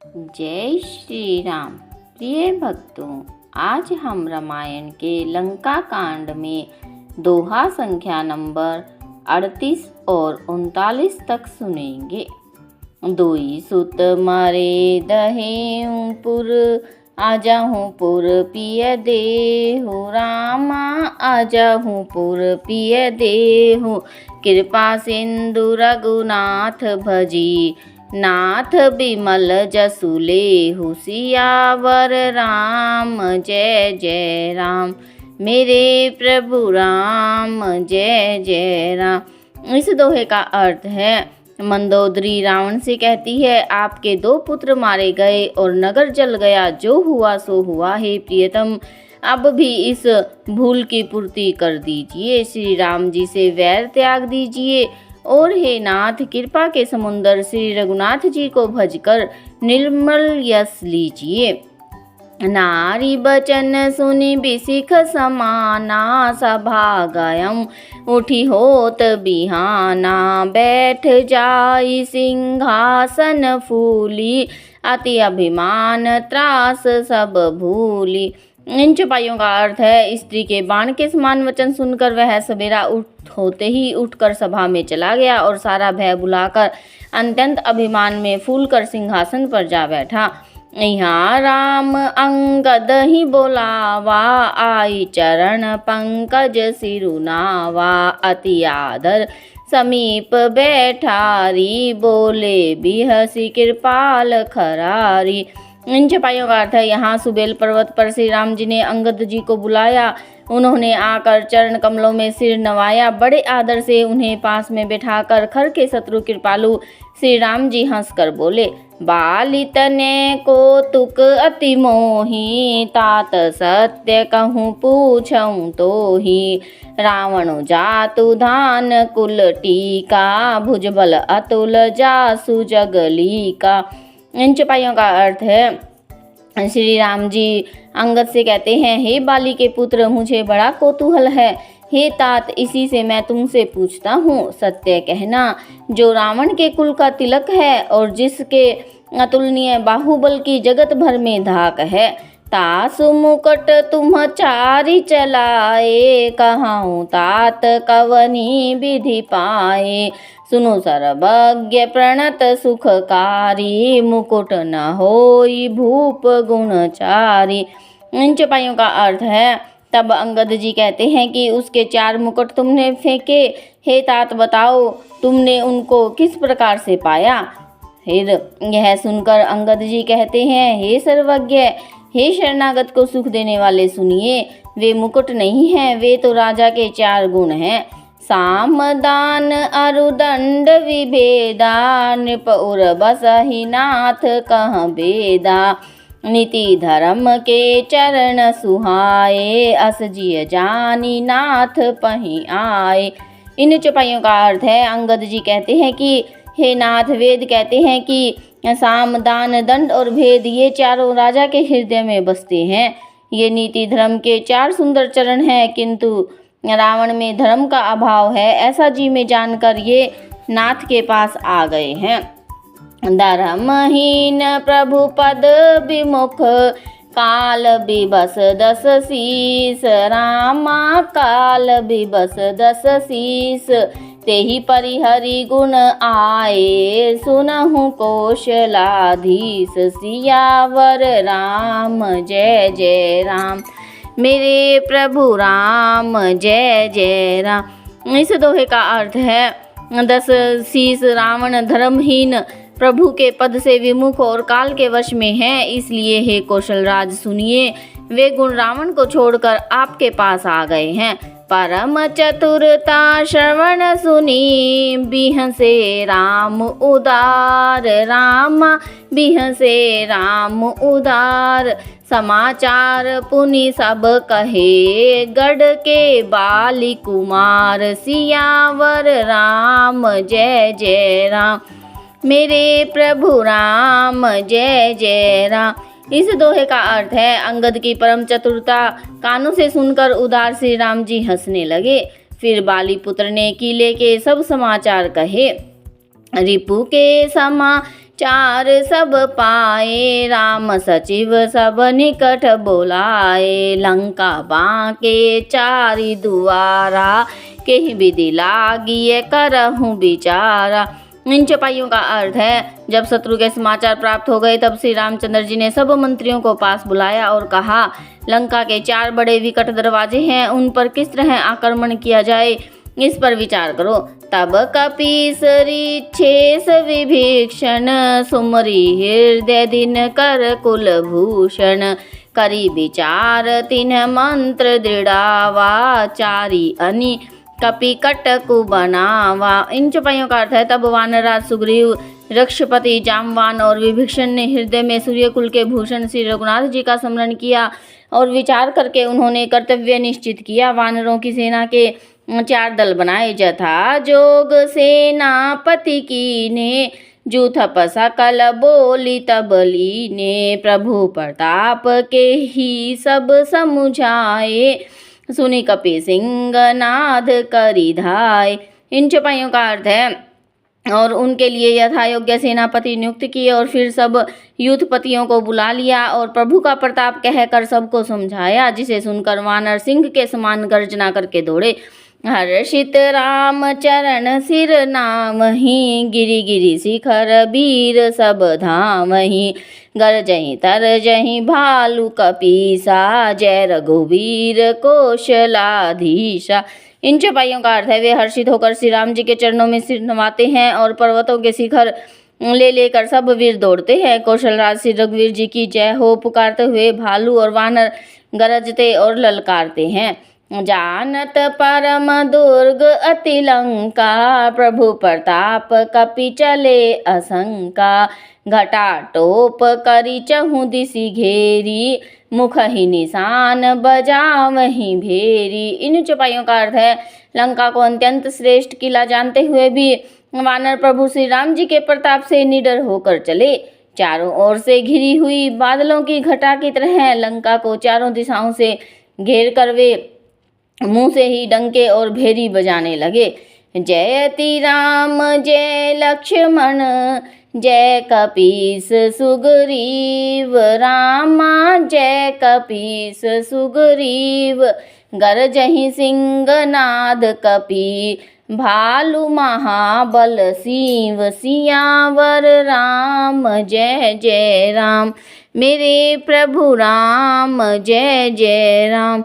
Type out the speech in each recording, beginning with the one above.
जय श्री राम। प्रिय भक्तों, आज हम रामायण के लंका कांड में दोहा संख्या नंबर 38 और 39 तक सुनेंगे। दोई सुत मारे दहेऊ पुर, आजाहूँ पुर पिय देहु रामा, आजाहूँ पुर पिय देहु। कृपा सिंधु रघुनाथ भजी, नाथ बिमल जसु लेहु। सियावर राम जय जय राम, मेरे प्रभु राम जय जय राम। इस दोहे का अर्थ है, मंदोदरी रावण से कहती है, आपके 2 पुत्र मारे गए और नगर जल गया, जो हुआ सो हुआ। हे प्रियतम, अब भी इस भूल की पूर्ति कर दीजिए। श्री राम जी से वैर त्याग दीजिए और हे नाथ, कृपा के समुंदर श्री रघुनाथ जी को भजकर निर्मल यश लीजिए। नारी बचन सुनि बिसिख समाना, सभा गयम उठी होत बिहाना। बैठ जाई सिंहासन फूली, अति अभिमान त्रास सब भूली। इन चौपाइयों का अर्थ है, स्त्री के बाण के समान वचन सुनकर वह सवेरा होते ही उठकर सभा में चला गया और सारा भय भुलाकर अत्यंत अभिमान में फूलकर सिंहासन पर जा बैठा। यहाँ राम अंगद ही बोलावा, आई चरण पंकज सिरुनावा। अति आदर समीप बैठारी, बोले बिहसी कृपाल खरारी। इन चौपाइयों का अर्थ है, यहाँ सुबेल पर्वत पर श्री राम जी ने अंगद जी को बुलाया। उन्होंने आकर चरण कमलों में सिर नवाया। बड़े आदर से उन्हें पास में बैठाकर खर के शत्रु कृपालु श्री राम जी हंसकर बोले, बालित ने कौतुक अति मोही, तात सत्य कहूँ पूछऊँ तो ही। रावण जातु धान कुल टीका, भुजबल अतुल जासु जगली का। इन चौपाइयों का अर्थ है, श्री राम जी अंगद से कहते हैं, हे बाली के पुत्र, मुझे बड़ा कौतूहल है। हे तात, इसी से मैं तुमसे पूछता हूँ, सत्य कहना। जो रावण के कुल का तिलक है और जिसके अतुलनीय बाहुबल की जगत भर में धाक है, तासु मुकट तुम चारि चलाए, कहाऊँ तात कवनी विधि पाए। सुनो सर्वज्ञ प्रणत सुखकारी, मुकुट न होई भूप गुणचारी। इन चौपाइयों का अर्थ है, तब अंगद जी कहते हैं कि उसके 4 मुकुट तुमने फेंके। हे तात, बताओ तुमने उनको किस प्रकार से पाया। फिर यह सुनकर अंगद जी कहते हैं, हे सर्वज्ञ, हे शरणागत को सुख देने वाले, सुनिए। वे मुकुट नहीं हैं, वे तो राजा के 4 गुण हैं, साम दान अरुदंड विभेदा। नृप उर बसहि नाथ कह बेदा, नीति धर्म के चरण सुहाए। अस जिय जानी नाथ पहि आए। इन चौपाइयों का अर्थ है, अंगद जी कहते हैं कि हे नाथ, वेद कहते हैं कि साम दान दंड और भेद, ये चारों राजा के हृदय में बसते हैं। ये नीति धर्म के 4 सुंदर चरण हैं, किंतु रावण में धर्म का अभाव है, ऐसा जी में जानकर ये नाथ के पास आ गए हैं। धर्महीन प्रभु पद विमुख, काल बिबस 10 शीस। रामा काल बिबस 10 शीस, तेहि परिहरि गुण आए। सुनहु कौशलाधीश, सियावर राम जय जय राम, मेरे प्रभु राम जय जय राम। इस दोहे का अर्थ है, 10 शीस रावण धर्महीन, प्रभु के पद से विमुख और काल के वश में है। इसलिए हे कौशलराज, सुनिए, वे गुण रावण को छोड़कर आपके पास आ गए हैं। परम चतुरता श्रवण सुनी, बिहसे राम उदार। रामा बिहसे राम उदार, समाचार पुनि सब कहे। गढ़ के बाली कुमार, सियावर राम जय जय राम, मेरे प्रभु राम जय जय राम। इस दोहे का अर्थ है, अंगद की परम चतुरता कानों से सुनकर उदार श्री राम जी हंसने लगे। फिर बाली पुत्र ने किले के सब समाचार कहे। रिपु के समा चार सब पाए, राम सचिव सब निकट बोलाए। लंका बाँके चारि दुआरा, केहि विधि लागिए करहूँ विचारा। इन चौपाइयों का अर्थ है, जब शत्रु के समाचार प्राप्त हो गए तब श्री रामचंद्र जी ने सब मंत्रियों को पास बुलाया और कहा, लंका के 4 बड़े विकट दरवाजे हैं, उन पर किस तरह आक्रमण किया जाए, इस पर विचार करो। तब कपीसरी छेस विभीषण, सुमरी हृदय दिन कर कुलभूषण। करी विचार तिन्ह मंत्र दृढ़ावा, चारि अनि कपिकटकु बनावा। इन चौपाइयों का अर्थ है, तब वानरराज सुग्रीव, रक्षपति जामवान और विभीषण ने हृदय में सूर्यकुल के भूषण श्री रघुनाथ जी का स्मरण किया और विचार करके उन्होंने कर्तव्य निश्चित किया। वानरों की सेना के 4 दल बनाए, जथा जोग सेनापति कीने, जूथप सकल बोली तब लीने। प्रभु प्रताप के ही सब समुझाए, सुनी कपि सिंह नाद करी धाय। इन चौपाइयों का अर्थ है, और उनके लिए यथा योग्य सेनापति नियुक्त किए और फिर सब युद्धपतियों को बुला लिया और प्रभु का प्रताप कहकर सबको समझाया, जिसे सुनकर वानर सिंह के समान गर्जना करके दौड़े। हर्षित राम चरण सिर नामहि, गिरि गिरि शिखर वीर सब धामहि। गरजहि तरजहि भालु कपीसा, जय रघुवीर कौशलाधीशा। इन चौपाइयों का अर्थ है, वे हर्षित होकर श्री राम जी के चरणों में सिर नवाते हैं और पर्वतों के शिखर ले लेकर सब वीर दौड़ते हैं। कौशलराज श्री रघुवीर जी की जय हो पुकारते हुए भालू और वानर गरजते और ललकारते हैं। जानत परम दुर्ग अति लंका, प्रभु प्रताप कपि चले असंका। घटा टोप करी चहु दिशि घेरी, मुख ही निशान बजावहीं भेरी। इन चौपाइयों का अर्थ है, लंका को अत्यंत श्रेष्ठ किला जानते हुए भी वानर प्रभु श्री राम जी के प्रताप से निडर होकर चले। चारों ओर से घिरी हुई बादलों की घटा की तरह लंका को चारों दिशाओं से घेर कर वे मुंह से ही डंके और भेरी बजाने लगे। जयति राम जय लक्ष्मण, जय कपीस सुग्रीव रामा, जय कपीस सुग्रीव। गरजहि सिंहनाद कपि, भालु महाबल सिंह। सियावर राम जय जय राम, मेरे प्रभु राम जय जय राम।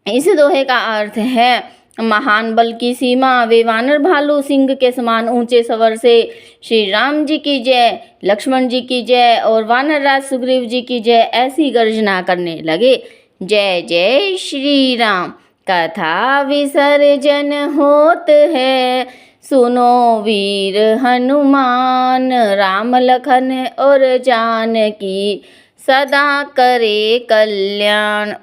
इस दोहे का अर्थ है, महान बल की सीमा, वे वानर भालू सिंह के समान ऊंचे स्वर से श्री राम जी की जय, लक्ष्मण जी की जय और वानरराज सुग्रीव जी की जय ऐसी गर्जना करने लगे। जय जय श्री राम, कथा विसर्जन होत है, सुनो वीर हनुमान। राम लखन और जानकी सदा करे कल्याण।